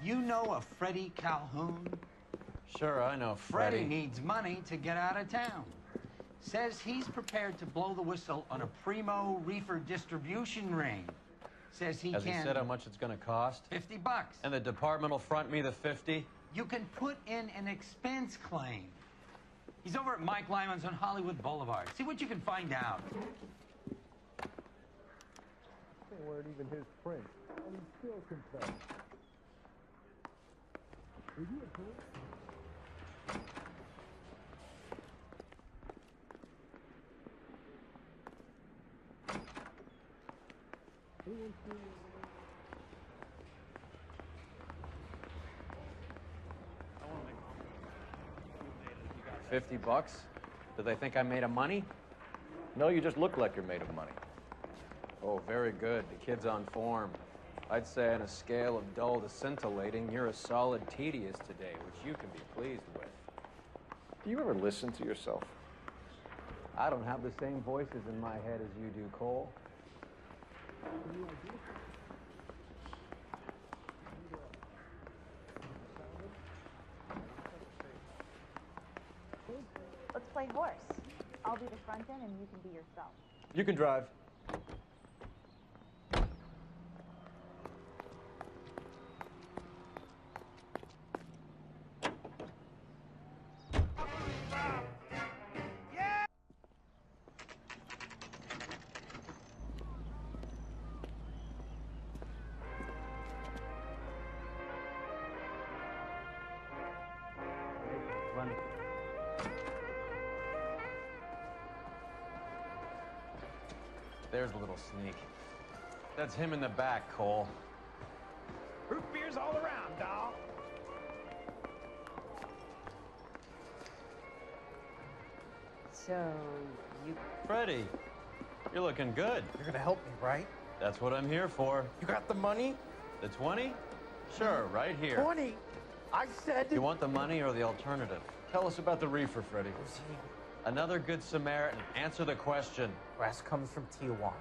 You know a Freddie Calhoun? Sure, I know Freddie Freddie. needs money to get out of town. Says he's prepared to blow the whistle on a primo reefer distribution ring. Says he Has can... he said how much it's gonna cost? $50. And the department will front me the 50? You can put in an expense claim. He's over at Mike Lyman's on Hollywood Boulevard. See what you can find out. They weren't even his print, and he still confessed. Were you a print? Anyone seen 50 bucks? Do they think I'm made of money? No, you just look like you're made of money. Oh, very good. The kid's on form. I'd say on a scale of dull to scintillating, you're a solid tedious today, which you can be pleased with. Do you ever listen to yourself? I don't have the same voices in my head as you do, Cole. Let's play horse. I'll be the front end and you can be yourself. You can drive. There's a little sneak. That's him in the back, Cole. root beers all around, dawg? So, you... Freddie, you're looking good. You're gonna help me, right? That's what I'm here for. You got the money? The 20? Sure, right here. 20! I said... You want the money or the alternative? Tell us about the reefer, Freddie. Another good Samaritan. Answer the question. Grass comes from Tijuana.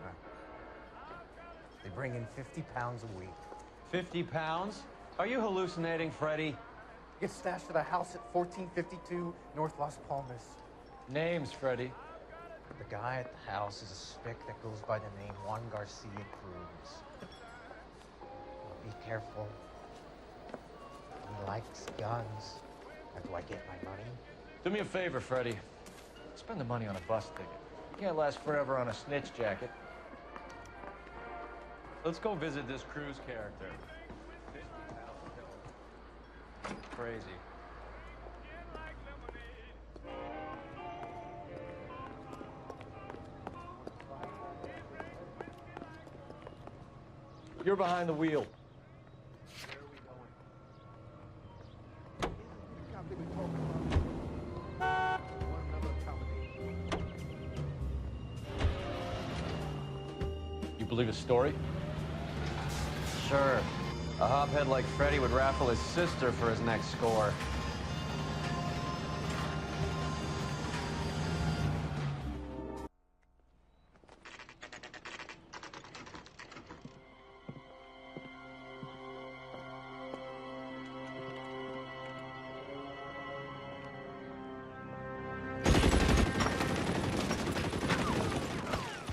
They bring in 50 pounds a week. 50 pounds? Are you hallucinating, Freddie? Get stashed at a house at 1452 North Las Palmas. Names, Freddie. The guy at the house is a spick that goes by the name Juan Garcia Cruz. Be careful. He likes guns. How do I get my money? Do me a favor, Freddie. Spend the money on a bus ticket. You can't last forever on a snitch jacket. Let's go visit this Cruz character. Crazy. You're behind the wheel. You believe his story? Sure. A hophead like Freddie would raffle his sister for his next score.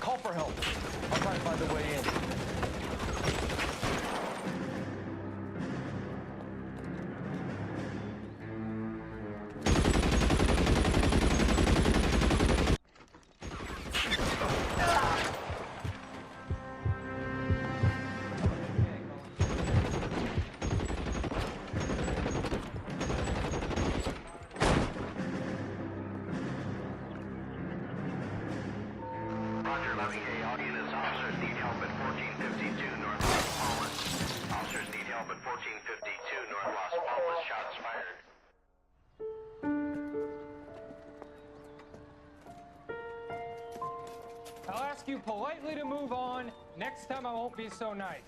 Call for help. I'll try to find the way in. Roger, Levy. Hey, audience, officers need help at 1452 North Las Palmas. Officers need help at 1452 North Las Palmas. Shots fired. I'll ask you politely to move on. Next time I won't be so nice.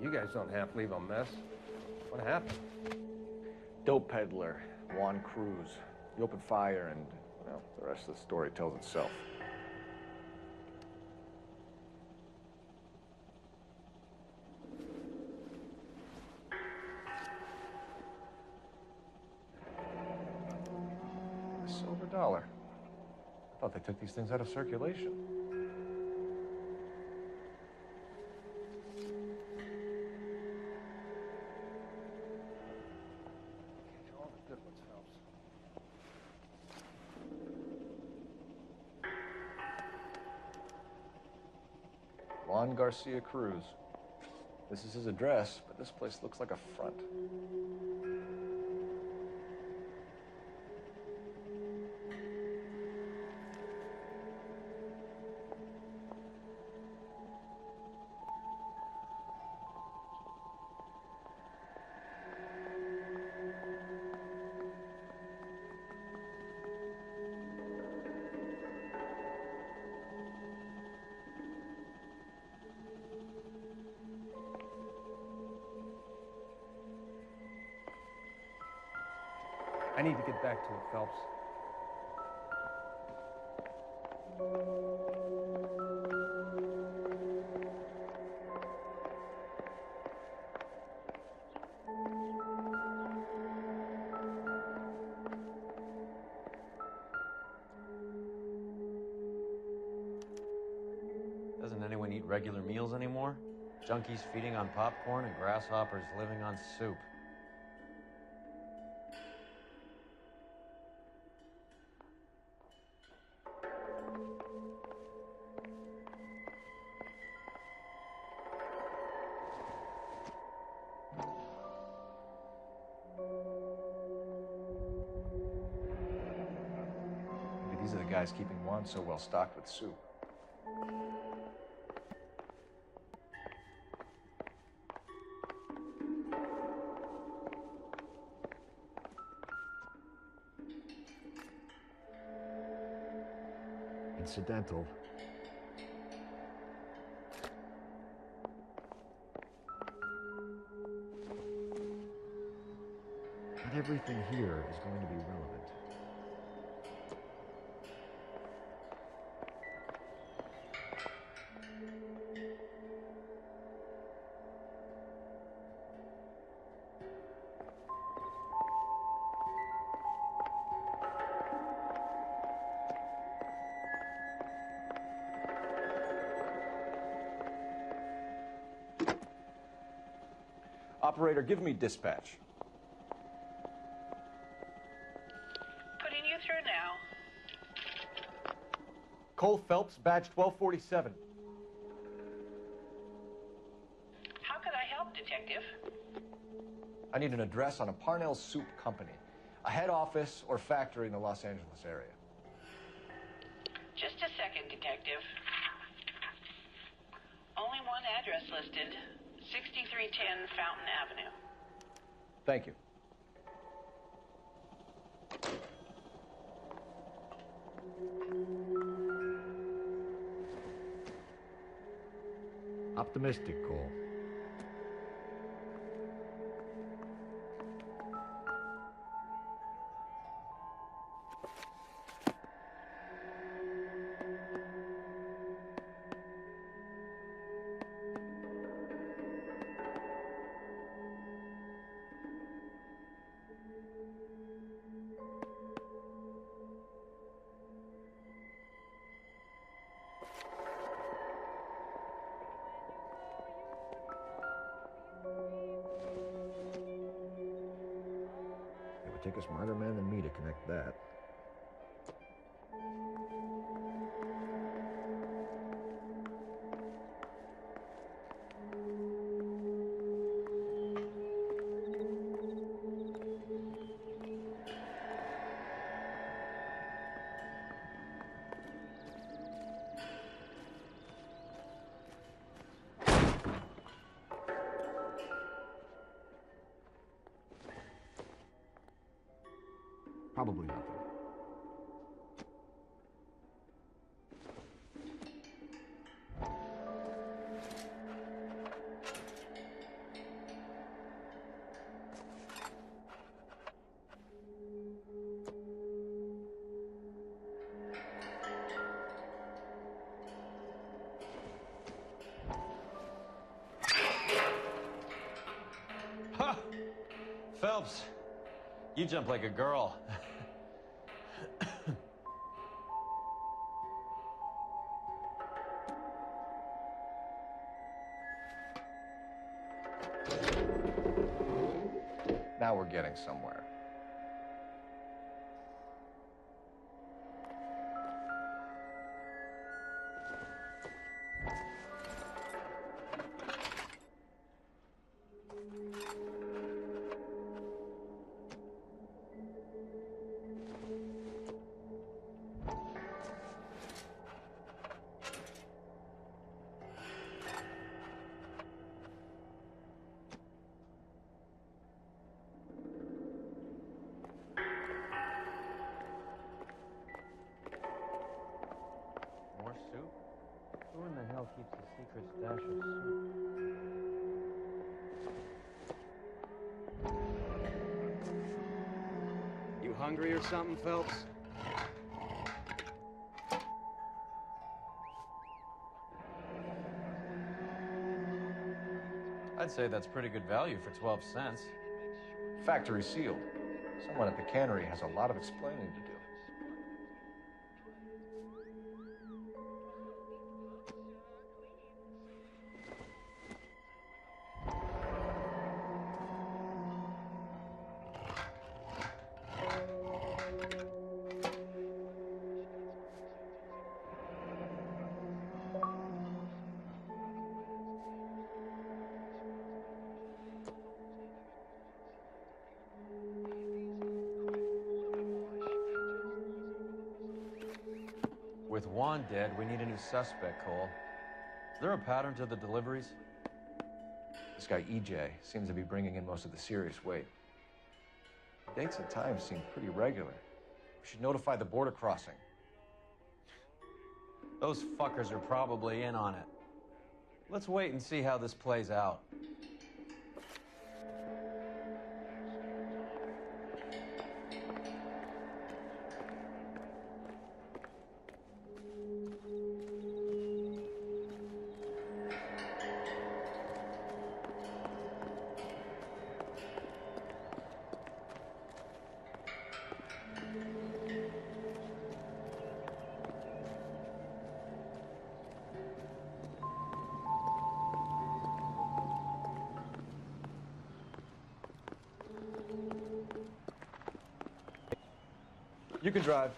You guys don't half leave a mess. What happened? Dope peddler, Juan Cruz. He opened fire and, Well, the rest of the story tells itself. A silver dollar. I thought they took these things out of circulation. All the difference helps. Juan Garcia Cruz. This is his address, but this place looks like a front. I need to get back to it, Phelps. Doesn't anyone eat regular meals anymore? Junkies feeding on popcorn and grasshoppers living on soup. Maybe these are the guys keeping Juan so well stocked with soup. Incidental. Not everything here is going to be relevant. Operator, give me dispatch. Putting you through now. Cole Phelps, badge 1247. How could I help, Detective? I need an address on a Parnell Soup Company, a head office or factory in the Los Angeles area. Just a second, Detective. Only one address listed. 6310 Fountain Avenue. Thank you. Optimistic, Cole. It would take a smarter man than me to connect that. Probably nothing. Phelps, you jump like a girl. Now we're getting somewhere. More soup? Who in the hell keeps a secret stash of soup? You hungry or something, Phelps? I'd say that's pretty good value for 12 cents. Factory sealed. Someone at the cannery has a lot of explaining to do. With Juan dead, we need a new suspect, Cole. Is there a pattern to the deliveries? This guy, EJ, seems to be bringing in most of the serious weight. Dates and times seem pretty regular. We should notify the border crossing. Those fuckers are probably in on it. Let's wait and see how this plays out. You can drive.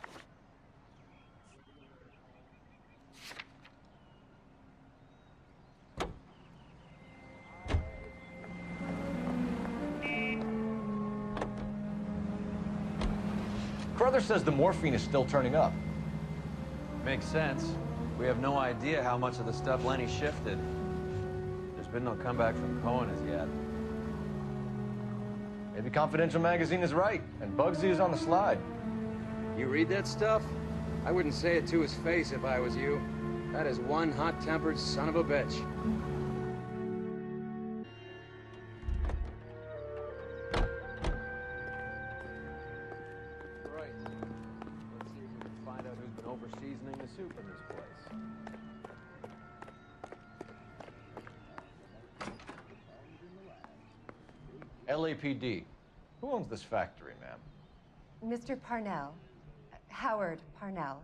Carruthers says the morphine is still turning up. Makes sense. We have no idea how much of the stuff Lenny shifted. There's been no comeback from Cohen as yet. Maybe Confidential Magazine is right, and Bugsy is on the slide. You read that stuff? I wouldn't say it to his face if I was you. That is one hot-tempered son of a bitch. Right. Let's see if we can find out who's been over-seasoning the soup in this place. LAPD. Who owns this factory, ma'am? Mr. Parnell. Howard Parnell.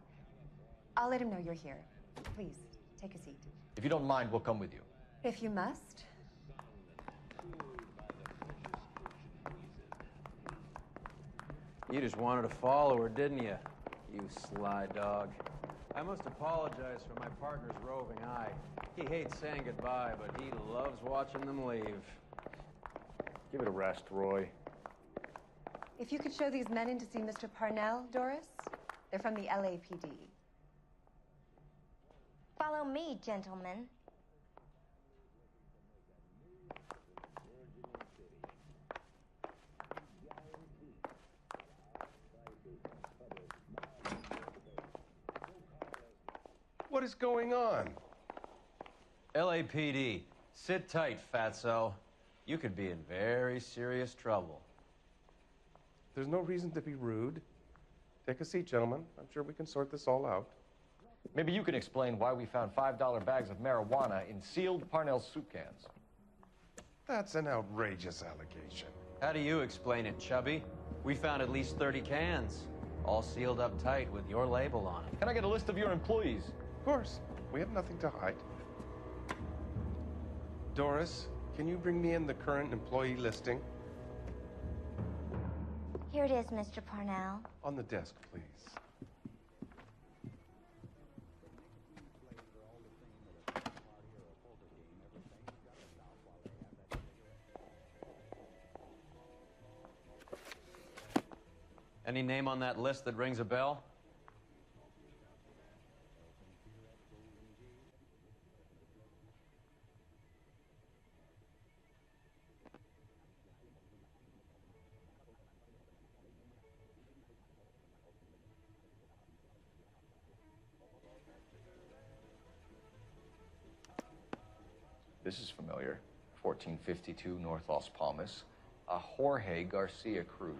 I'll let him know you're here. Please, take a seat. If you don't mind, we'll come with you. If you must. You just wanted to follow her, didn't you? You sly dog. I must apologize for my partner's roving eye. He hates saying goodbye, but he loves watching them leave. Give it a rest, Roy. If you could show these men in to see Mr. Parnell, Doris. They're from the LAPD. Follow me, gentlemen. What is going on? LAPD, sit tight, fatso. You could be in very serious trouble. There's no reason to be rude. Take a seat, gentlemen. I'm sure we can sort this all out. Maybe you can explain why we found $5 bags of marijuana in sealed Parnell soup cans. That's an outrageous allegation. How do you explain it, Chubby? We found at least 30 cans, all sealed up tight with your label on it. Can I get a list of your employees? Of course. We have nothing to hide. Doris, can you bring me in the current employee listing? Here it is, Mr. Parnell. On the desk, please. Any name on that list that rings a bell? This is familiar. 1452 North Las Palmas. A Jorge Garcia Cruz.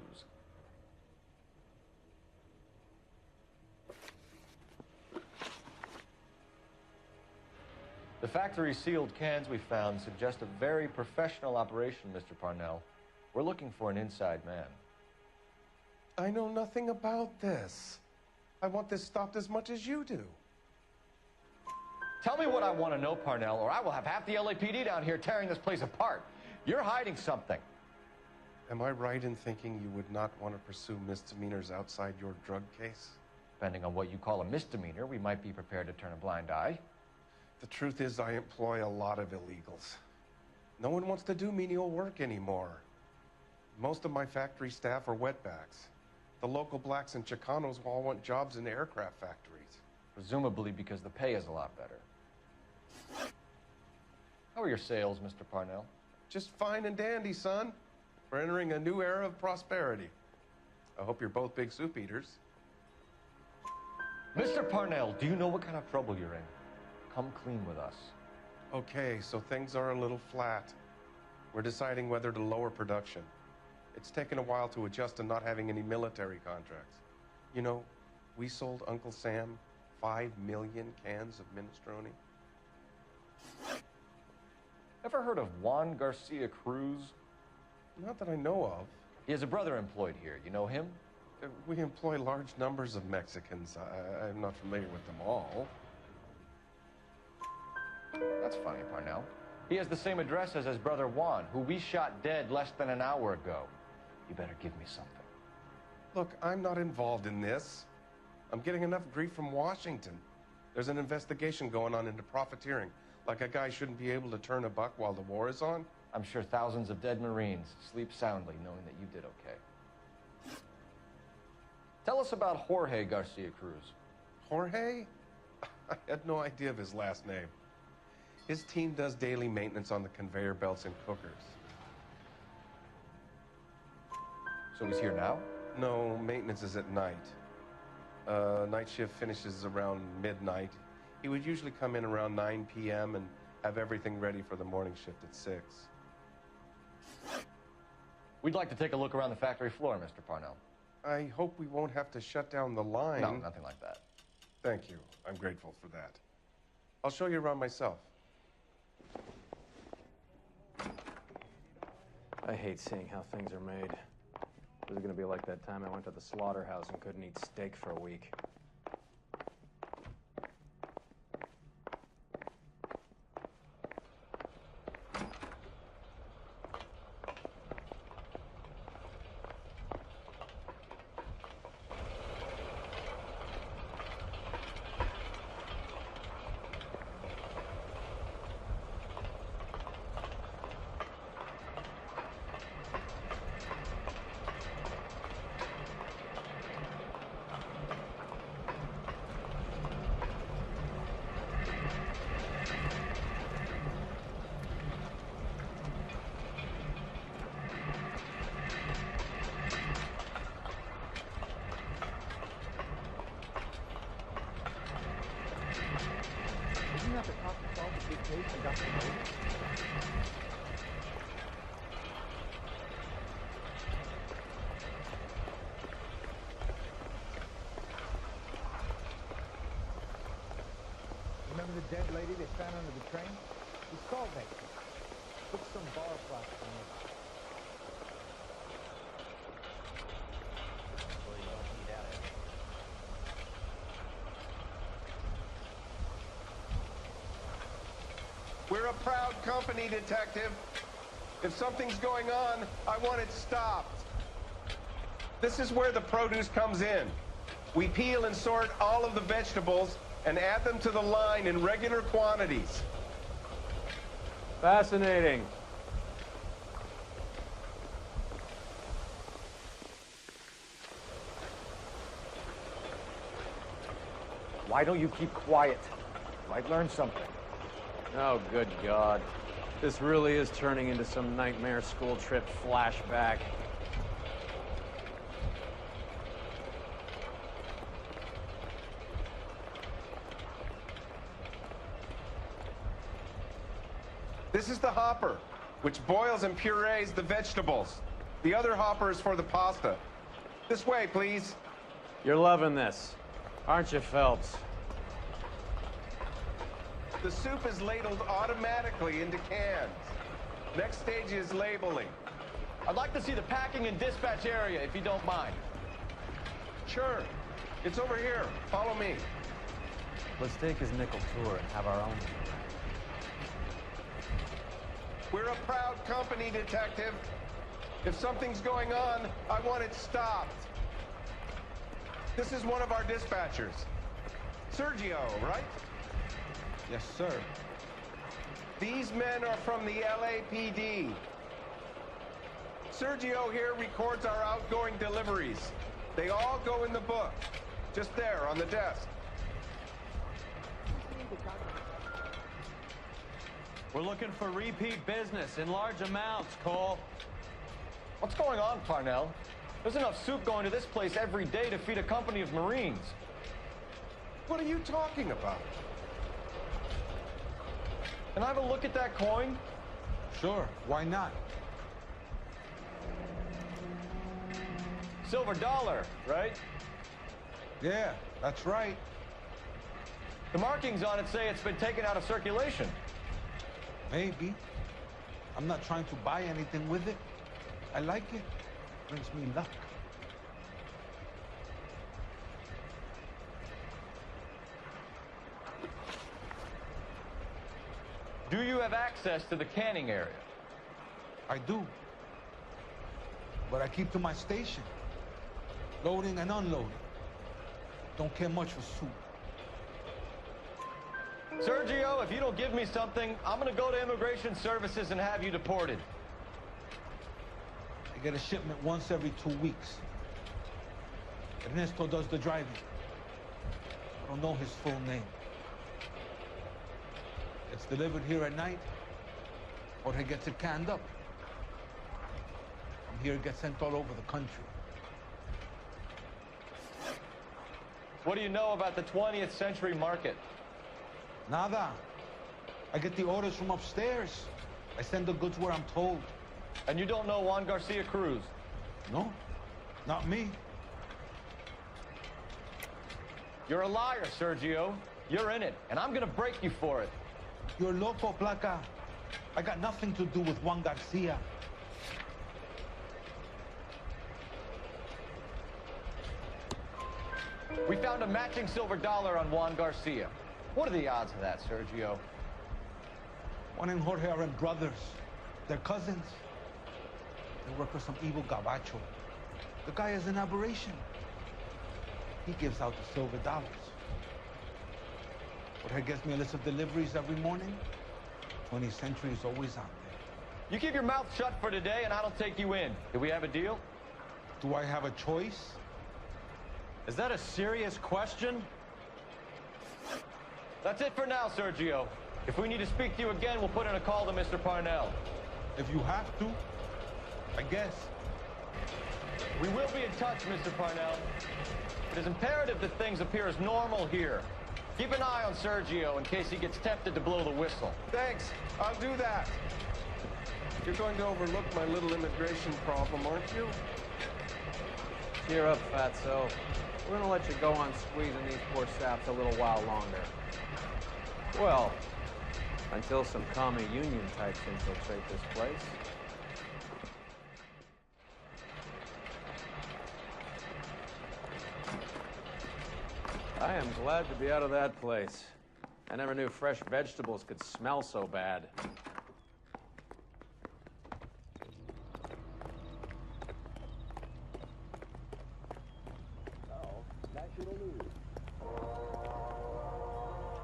The factory sealed cans we found suggest a very professional operation, Mr. Parnell. We're looking for an inside man. I know nothing about this. I want this stopped as much as you do. Tell me what I want to know, Parnell, or I will have half the LAPD down here tearing this place apart. You're hiding something. Am I right in thinking you would not want to pursue misdemeanors outside your drug case? Depending on what you call a misdemeanor, we might be prepared to turn a blind eye. The truth is, I employ a lot of illegals. No one wants to do menial work anymore. Most of my factory staff are wetbacks. The local blacks and Chicanos all want jobs in aircraft factories. Presumably because the pay is a lot better. How are your sales, Mr. Parnell? Just fine and dandy, son. We're entering a new era of prosperity. I hope you're both big soup eaters. Mr. Parnell, do you know what kind of trouble you're in? Come clean with us. Okay, so things are a little flat. We're deciding whether to lower production. It's taken a while to adjust to not having any military contracts. You know, we sold Uncle Sam 5 million cans of minestrone. Ever heard of Juan Garcia Cruz? Not that I know of. He has a brother employed here. You know him? We employ large numbers of Mexicans. I'm not familiar with them all. That's funny, Parnell. He has the same address as his brother Juan, who we shot dead less than an hour ago. You better give me something. Look, I'm not involved in this. I'm getting enough grief from Washington. There's an investigation going on into profiteering. Like a guy shouldn't be able to turn a buck while the war is on. I'm sure thousands of dead Marines sleep soundly knowing that you did okay. Tell us about Jorge Garcia Cruz. Jorge? I had no idea of his last name. His team does daily maintenance on the conveyor belts and cookers. So he's here now? No, maintenance is at night. Night shift finishes around midnight. He would usually come in around 9 p.m. and have everything ready for the morning shift at 6. We'd like to take a look around the factory floor, Mr. Parnell. I hope we won't have to shut down the line. No, nothing like that. Thank you. I'm grateful for that. I'll show you around myself. I hate seeing how things are made. This is gonna be like that time I went to the slaughterhouse and couldn't eat steak for a week. Isn't that the cop who solved the big case and got the vote? Remember the dead lady they found under the train? We solved that case. Took some bar flats from her. We're a proud company, Detective. If something's going on, I want it stopped. This is where the produce comes in. We peel and sort all of the vegetables and add them to the line in regular quantities. Fascinating. Why don't you keep quiet? Might learn something. Oh, good God. This really is turning into some nightmare school trip flashback. This is the hopper, which boils and purees the vegetables. The other hopper is for the pasta. This way, please. You're loving this, aren't you, Phelps? The soup is ladled automatically into cans. Next stage is labeling. I'd like to see the packing and dispatch area, if you don't mind. Sure. It's over here. Follow me. Let's take his nickel tour and have our own. We're a proud company, Detective. If something's going on, I want it stopped. This is one of our dispatchers. Sergio, right? Yes, sir. These men are from the LAPD. Sergio here records our outgoing deliveries. They all go in the book. Just there, on the desk. We're looking for repeat business in large amounts, Cole. What's going on, Parnell? There's enough soup going to this place every day to feed a company of Marines. What are you talking about? Can I have a look at that coin? Sure, why not? Silver dollar, right? Yeah, that's right. The markings on it say it's been taken out of circulation. Maybe. I'm not trying to buy anything with it. I like it. Brings me luck. Do you have access to the canning area? I do. But I keep to my station. Loading and unloading. Don't care much for soup. Sergio, if you don't give me something, I'm gonna go to Immigration Services and have you deported. I get a shipment once every 2 weeks. Ernesto does the driving. I don't know his full name. It's delivered here at night, or he gets it canned up. From here, it gets sent all over the country. What do you know about the 20th century market? Nada. I get the orders from upstairs. I send the goods where I'm told. And you don't know Juan Garcia Cruz? No, not me. You're a liar, Sergio. You're in it, and I'm gonna break you for it. You're loco, Placa. I got nothing to do with Juan Garcia. We found a matching silver dollar on Juan Garcia. What are the odds of that, Sergio? Juan and Jorge are brothers. They're cousins. They work for some evil gabacho. The guy is an aberration. He gives out the silver dollars. Jorge gets me a list of deliveries every morning. 20th Century is always out there. You keep your mouth shut for today, and I don't take you in. Do we have a deal? Do I have a choice? Is that a serious question? That's it for now, Sergio. If we need to speak to you again, we'll put in a call to Mr. Parnell. If you have to, I guess. We will be in touch, Mr. Parnell. It is imperative that things appear as normal here. Keep an eye on Sergio in case he gets tempted to blow the whistle. Thanks. I'll do that. You're going to overlook my little immigration problem, aren't you? Cheer up, Fatso. We're gonna let you go on squeezing these poor saps a little while longer. Well, until some commie union types infiltrate this place. I am glad to be out of that place. I never knew fresh vegetables could smell so bad.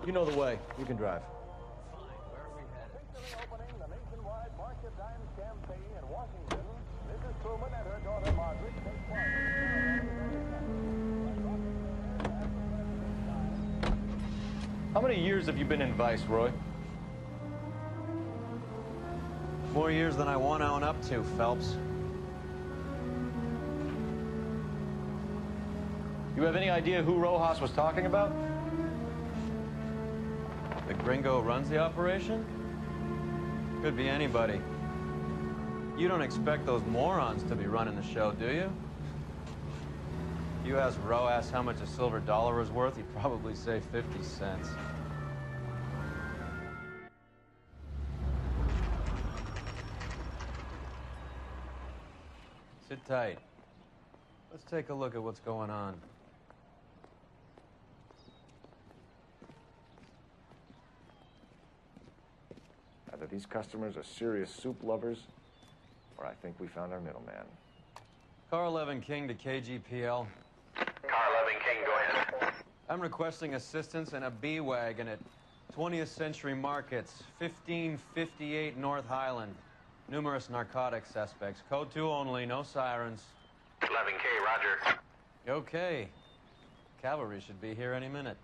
You know the way. You can drive. How many years have you been in Vice, Roy? More years than I want to own up to, Phelps. You have any idea who Rojas was talking about? The gringo runs the operation? Could be anybody. You don't expect those morons to be running the show, do you? If you asked Rojas how much a silver dollar was worth, he'd probably say 50 cents. Sit tight. Let's take a look at what's going on. Either these customers are serious soup lovers, or I think we found our middleman. Carl Evan King to KGPL. Carl Evan King, go ahead. I'm requesting assistance in a B-Wagon at 20th Century Markets, 1558 North Highland. Numerous narcotic suspects. Code 2 only, no sirens. 11K, roger. Okay. Cavalry should be here any minute.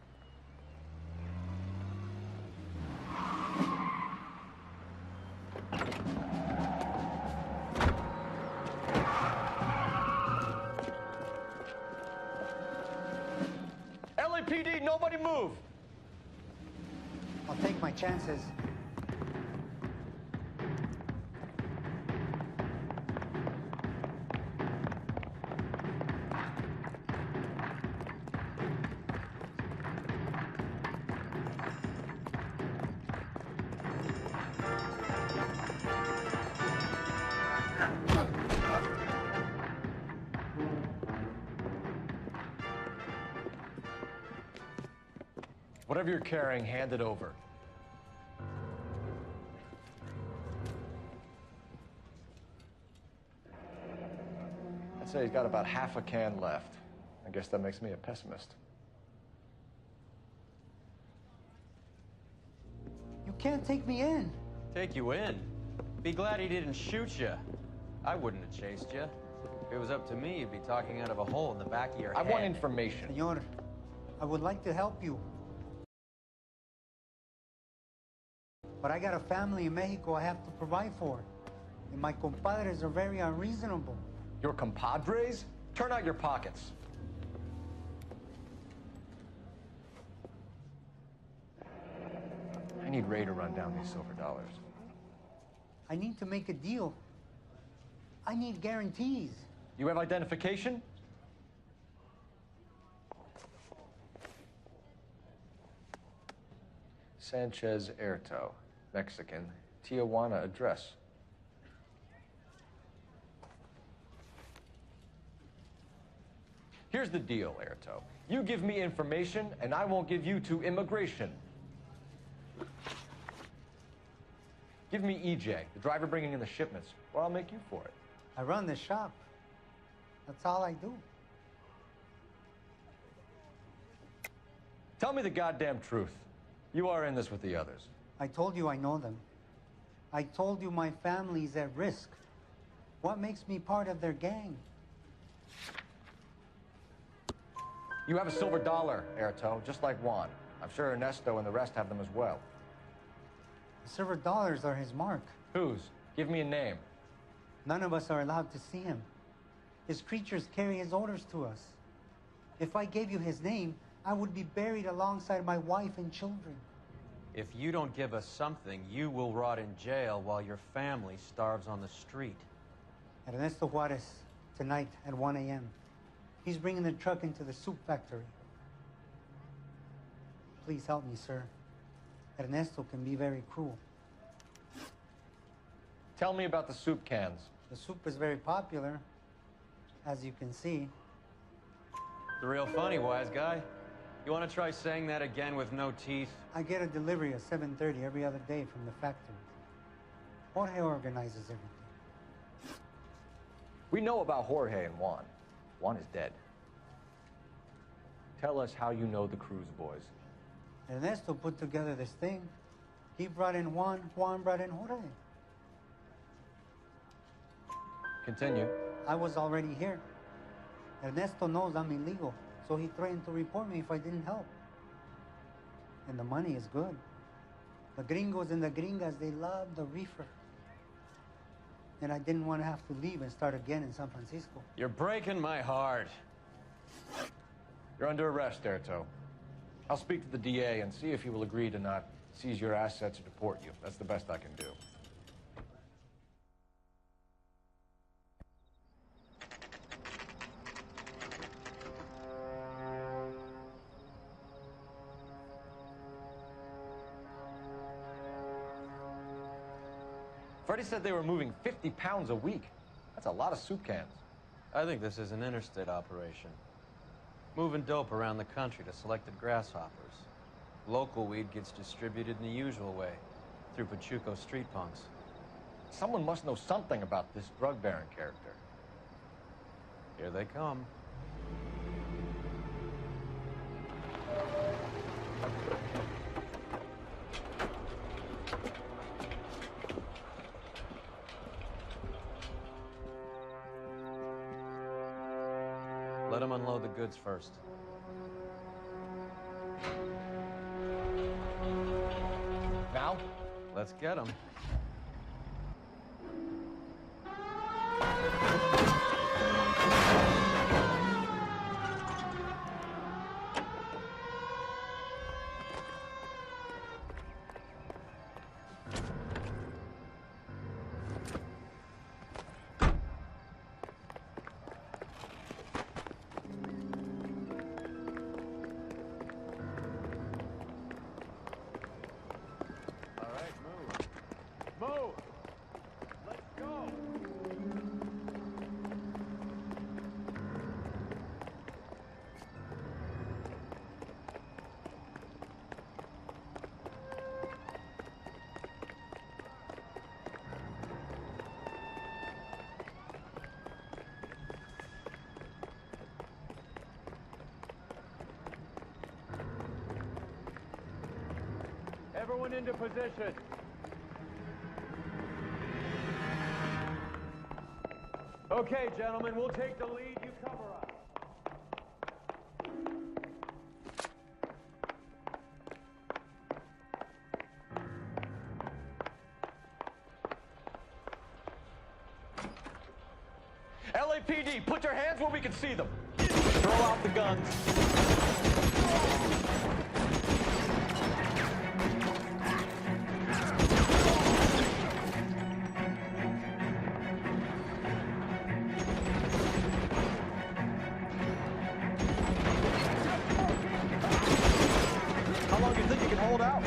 LAPD, nobody move! I'll take my chances. Whatever you're carrying, hand it over. I'd say he's got about half a can left. I guess that makes me a pessimist. You can't take me in. Take you in? Be glad he didn't shoot you. I wouldn't have chased you. If it was up to me, you'd be talking out of a hole in the back of your head. I want information. Senor, I would like to help you. But I got a family in Mexico I have to provide for. And my compadres are very unreasonable. Your compadres? Turn out your pockets. I need Ray to run down these silver dollars. I need to make a deal. I need guarantees. You have identification? Sanchez Erto, Mexican, Tijuana address. Here's the deal, Erto. You give me information, and I won't give you to immigration. Give me EJ, the driver bringing in the shipments, or I'll make you for it. I run the shop. That's all I do. Tell me the goddamn truth. You are in this with the others. I told you I know them. I told you my family's at risk. What makes me part of their gang? You have a silver dollar, Erto, just like Juan. I'm sure Ernesto and the rest have them as well. The silver dollars are his mark. Whose? Give me a name. None of us are allowed to see him. His creatures carry his orders to us. If I gave you his name, I would be buried alongside my wife and children. If you don't give us something, you will rot in jail while your family starves on the street. Ernesto Juarez, tonight at 1 a.m. He's bringing the truck into the soup factory. Please help me, sir. Ernesto can be very cruel. Tell me about the soup cans. The soup is very popular, as you can see. It's real funny, wise guy. You want to try saying that again with no teeth? I get a delivery at 7:30 every other day from the factory. Jorge organizes everything. We know about Jorge and Juan. Juan is dead. Tell us how you know the Cruz boys. Ernesto put together this thing. He brought in Juan, Juan brought in Jorge. Continue. I was already here. Ernesto knows I'm illegal, so he threatened to report me if I didn't help. And the money is good. The gringos and the gringas, they love the reefer. And I didn't want to have to leave and start again in San Francisco. You're breaking my heart. You're under arrest, Erto. I'll speak to the DA and see if he will agree to not seize your assets or deport you. That's the best I can do. Freddie said they were moving 50 pounds a week. That's a lot of soup cans. I think this is an interstate operation. Moving dope around the country to selected grasshoppers. Local weed gets distributed in the usual way, through Pachuco street punks. Someone must know something about this drug baron character. Here they come. Let them unload the goods first. Now? Let's get them. Everyone into position. Okay, gentlemen, we'll take the lead. You cover us. LAPD, put your hands where we can see them. Throw out the guns. How long do you think you can hold out?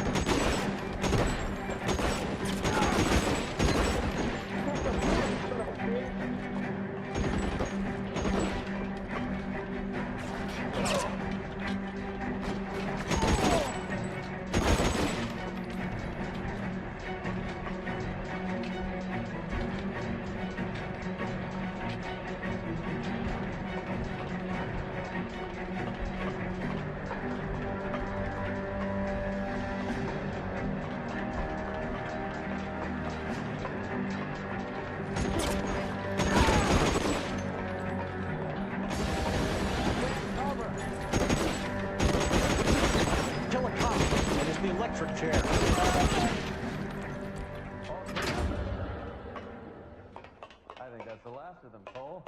Kill a cop, and it's the electric chair. I think that's the last of them, Cole.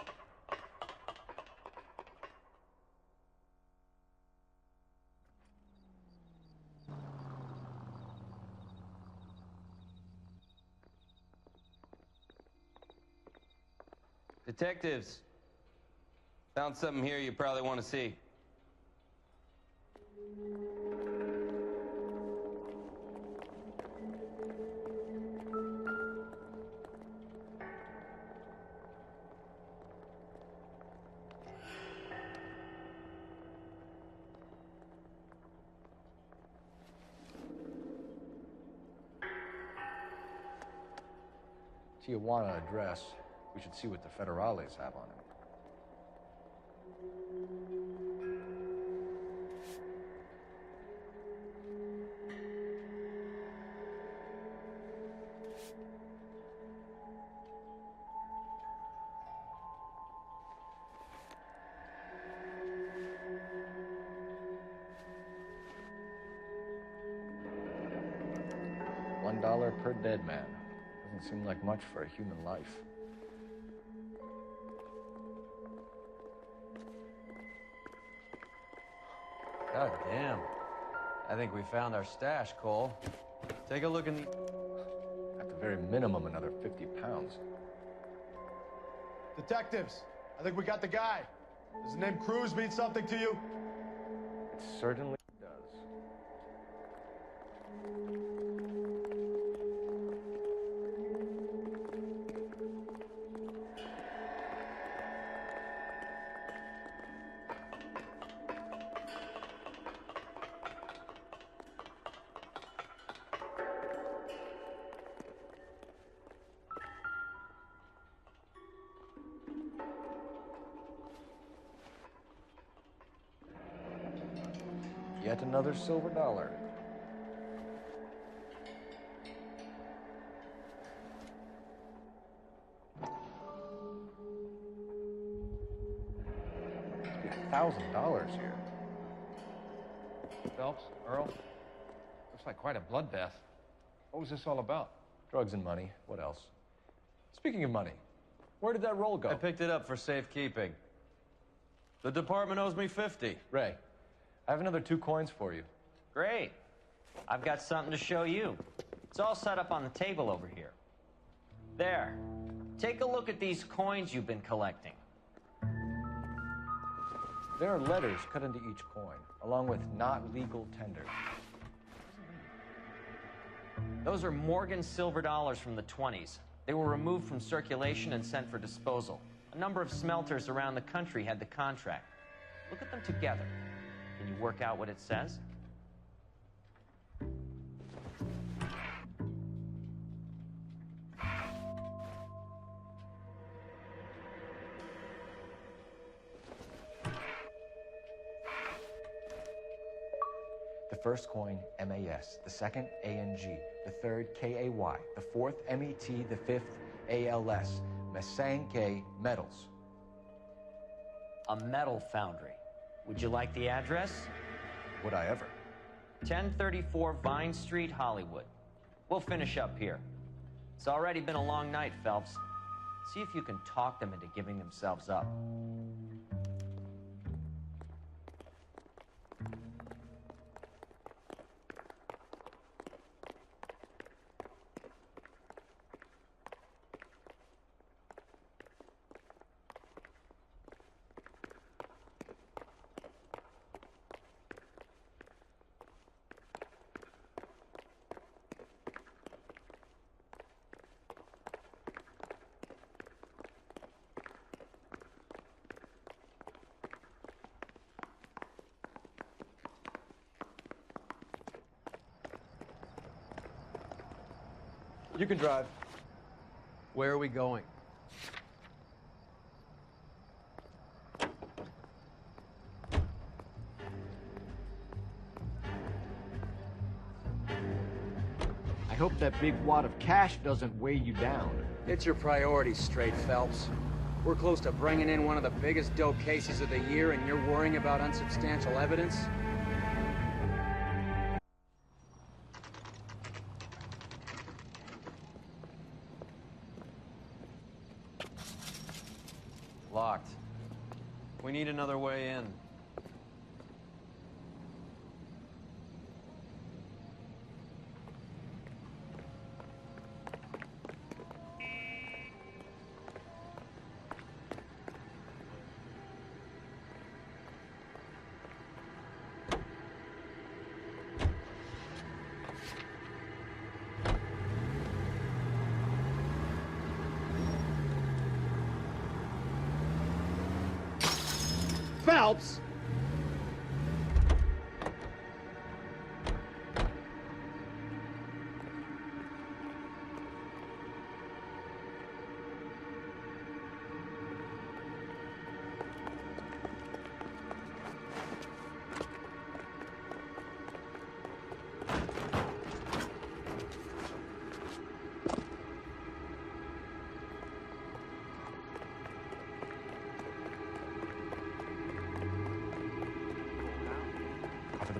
Detectives, found something here you probably want to see. Tijuana address. We should see what the federales have on him. $1 per dead man. Doesn't seem like much for a human life. God damn. I think we found our stash, Cole. Take a look in the... At the very minimum, another 50 pounds. Detectives, I think we got the guy. Does the name Cruz mean something to you? It certainly does. Yet another silver dollar. $1,000 here. Phelps, Earl, looks like quite a bloodbath. What was this all about? Drugs and money. What else? Speaking of money, where did that roll go? I picked it up for safekeeping. The department owes me 50. Ray, I have another 2 coins for you. Great. I've got something to show you. It's all set up on the table over here. There. Take a look at these coins you've been collecting. There are letters cut into each coin, along with not legal tender. Those are Morgan silver dollars from the 20s. They were removed from circulation and sent for disposal. A number of smelters around the country had the contract. Look at them together. Can you work out what it says? The first coin, MAS. The second, ANG. The third, KAY. The fourth, MET. The fifth, ALS. Masanke Metals. A metal foundry. Would you like the address? Would I ever? 1034 Vine Street, Hollywood. We'll finish up here. It's already been a long night, Phelps. See if you can talk them into giving themselves up. You can drive. Where are we going? I hope that big wad of cash doesn't weigh you down. Get your priorities straight, Phelps. We're close to bringing in one of the biggest dope cases of the year, and you're worrying about unsubstantial evidence? Locked. We need another way in. Phelps!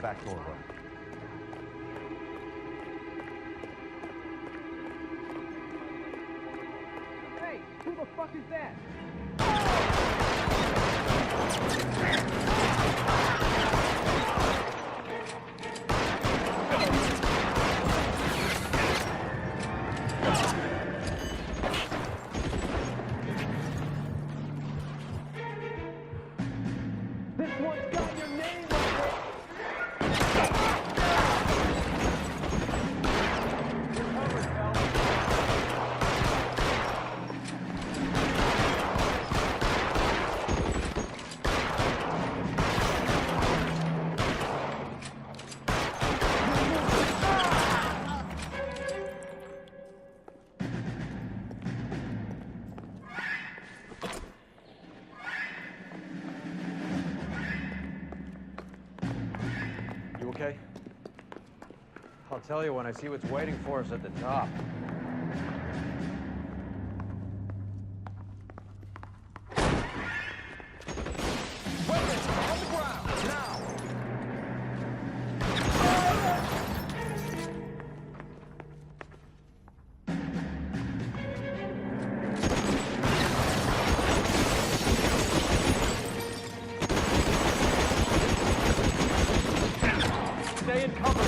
back door run. Hey, who the fuck is that? This one's got your name on it! You're covered, Phelps. You okay? I'll tell you when I see what's waiting for us at the top. Weapons on the ground, now! Stay in cover.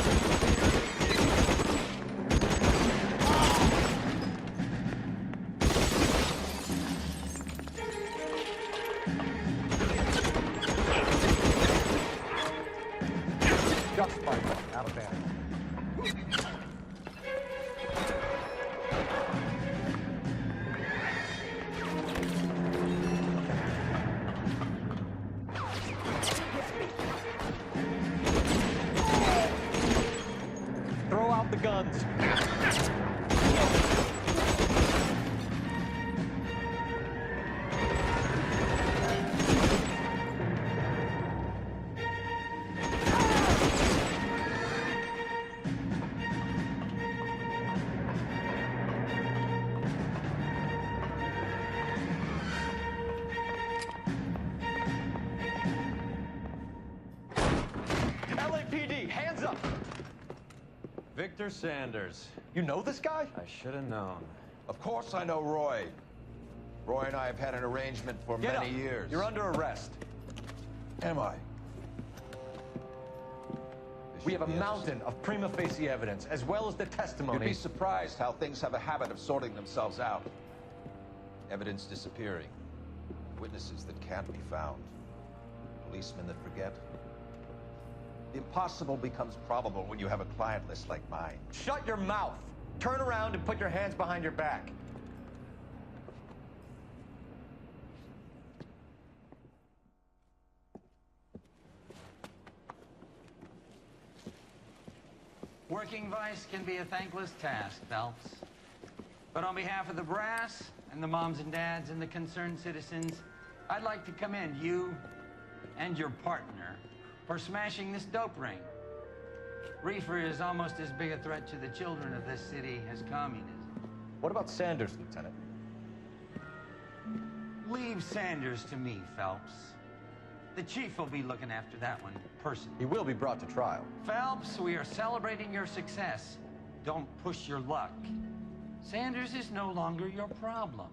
Just fine. Out of bounds. Throw out the guns. LAPD, hands up! Victor Sanders. You know this guy? I should have known. Of course I know Roy. Roy and I have had an arrangement for Get many up. years. You're under arrest. Am I? We have a mountain of prima facie evidence, as well as the testimony. You'd be surprised how things have a habit of sorting themselves out. Evidence disappearing. Witnesses that can't be found. Policemen that forget. The impossible becomes probable when you have a client list like mine. Shut your mouth. Turn around and put your hands behind your back. Working vice can be a thankless task, Phelps. But on behalf of the brass and the moms and dads and the concerned citizens, I'd like to commend you and your partner for smashing this dope ring. Reefer is almost as big a threat to the children of this city as communism. What about Sanders, Lieutenant? Leave Sanders to me, Phelps. The chief will be looking after that one personally. He will be brought to trial. Phelps, we are celebrating your success. Don't push your luck. Sanders is no longer your problem.